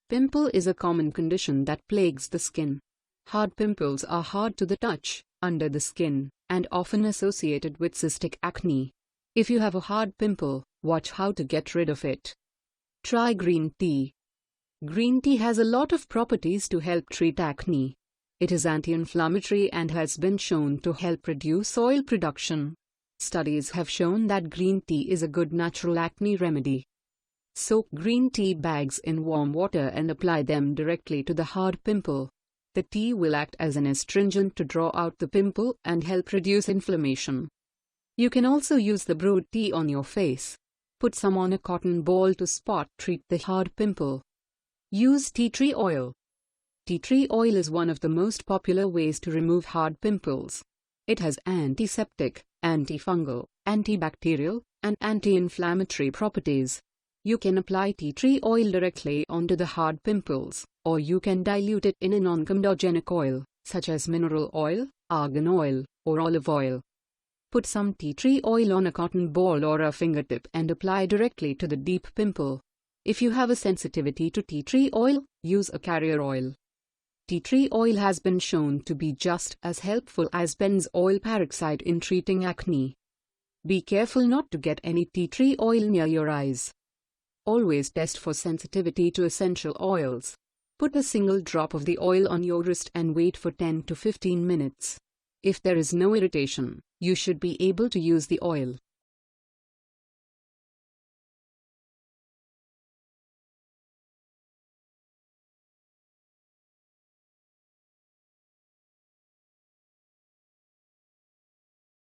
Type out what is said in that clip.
Pimple is a common condition that plagues the skin. Hard pimples are hard to the touch, under the skin, and often associated with cystic acne. If you have a hard pimple, watch how to get rid of it. Try green tea. Green tea has a lot of properties to help treat acne. It is anti-inflammatory and has been shown to help reduce oil production. Studies have shown that green tea is a good natural acne remedy. Soak green tea bags in warm water and apply them directly to the hard pimple. The tea will act as an astringent to draw out the pimple and help reduce inflammation. You can also use the brewed tea on your face. Put some on a cotton ball to treat the hard pimple. Use tea tree oil. Tea tree oil is one of the most popular ways to remove hard pimples. It has antiseptic, antifungal, antibacterial, and anti-inflammatory properties. You can apply tea tree oil directly onto the hard pimples, or you can dilute it in a non-comedogenic oil, such as mineral oil, argan oil, or olive oil. Put some tea tree oil on a cotton ball or a fingertip and apply directly to the deep pimple. If you have a sensitivity to tea tree oil, use a carrier oil. Tea tree oil has been shown to be just as helpful as benzoyl peroxide in treating acne. Be careful not to get any tea tree oil near your eyes. Always test for sensitivity to essential oils. Put a single drop of the oil on your wrist and wait for 10 to 15 minutes. If there is no irritation, you should be able to use the oil.